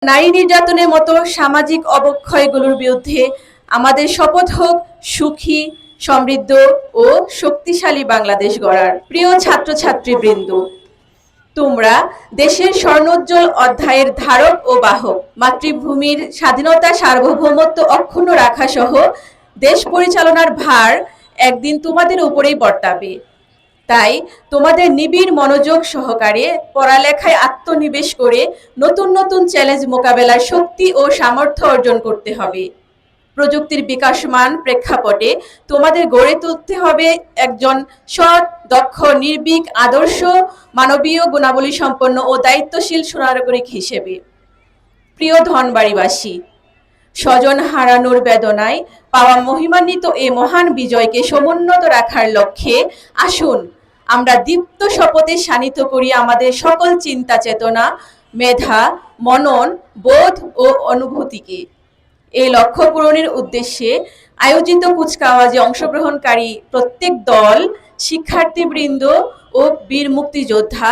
নারী নির্যাতনের মতো সামাজিক অবক্ষয়গুলোর বিরুদ্ধে আমাদের শপথ হোক সুখী, সমৃদ্ধ ও শক্তিশালী বাংলাদেশ গড়ার। প্রিয় ছাত্রছাত্রীবৃন্দ, তোমরা দেশের স্বর্ণোজ্জ্বল অধ্যায়ের ধারক ও বাহক। মাতৃভূমির স্বাধীনতা, সার্বভৌমত্ব অক্ষুণ্ণ রাখা সহ দেশ পরিচালনার ভার একদিন তোমাদের উপরেই বর্তাবে। তাই তোমাদের নিবিড় মনোযোগ সহকারে পড়ালেখায় আত্মনিবেশ করে নতুন নতুন চ্যালেঞ্জ মোকাবেলার শক্তি ও সামর্থ্য অর্জন করতে হবে। প্রযুক্তির বিকাশমান প্রেক্ষাপটে তোমাদের গড়ে তুলতে হবে একজন সৎ, দক্ষ, নির্ভীক, আদর্শ, মানবীয় গুণাবলী সম্পন্ন ও দায়িত্বশীল সুনাগরিক হিসেবে। প্রিয় ধনবাড়িবাসী, স্বজন হারানোর বেদনায় পাওয়া মহিমান্বিত এ মহান বিজয়কে সমুন্নত রাখার লক্ষ্যে আসুন আমরা দীপ্ত শপথে শানিত করি আমাদের সকল চিন্তা, চেতনা, মেধা, মনন, বোধ ও অনুভূতিকে। এই লক্ষ্য পূরণের উদ্দেশ্যে আয়োজিত কুচকাওয়াজে অংশগ্রহণকারী প্রত্যেক দল, শিক্ষার্থীবৃন্দ ও বীর মুক্তিযোদ্ধা,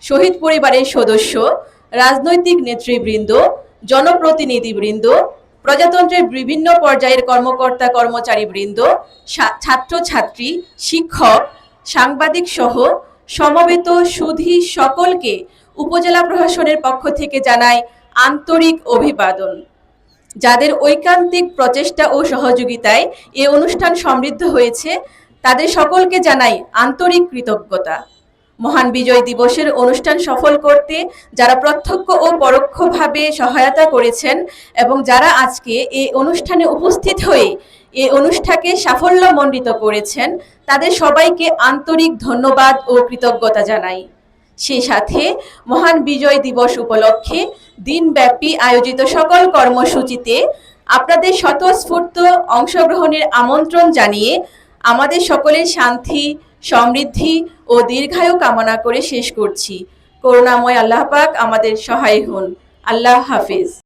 শহীদ পরিবারের সদস্য, রাজনৈতিক নেতৃবৃন্দ, জনপ্রতিনিধিবৃন্দ, প্রজাতন্ত্রের বিভিন্ন পর্যায়ের কর্মকর্তা কর্মচারীবৃন্দ, ছাত্রছাত্রী, শিক্ষক, সাংবাদিক সহ সমবেত সুধী সকলকে উপজেলা প্রশাসনের পক্ষ থেকে জানাই আন্তরিক অভিবাদন। যাদের ঐকান্তিক প্রচেষ্টা ও সহযোগিতায় এ অনুষ্ঠান সমৃদ্ধ হয়েছে, তাদের সকলকে জানাই আন্তরিক কৃতজ্ঞতা। মহান বিজয় দিবসের অনুষ্ঠান সফল করতে যারা প্রত্যক্ষ ও পরোক্ষভাবে সহায়তা করেছেন এবং যারা আজকে এই অনুষ্ঠানে উপস্থিত হয়ে এই অনুষ্ঠানকে সাফল্যমণ্ডিত করেছেন, তাদের সবাইকে আন্তরিক ধন্যবাদ ও কৃতজ্ঞতা জানাই। সেই সাথে মহান বিজয় দিবস উপলক্ষে দিনব্যাপী আয়োজিত সকল কর্মসূচিতে আপনাদের স্বতঃস্ফূর্ত অংশগ্রহণের আমন্ত্রণ জানিয়ে আমাদের সকলের শান্তি, সমৃদ্ধি ও দীর্ঘায়ু কামনা করে শেষ করছি। করুণাময় আল্লাহ পাক আমাদের সহায় হন। আল্লাহ হাফিজ।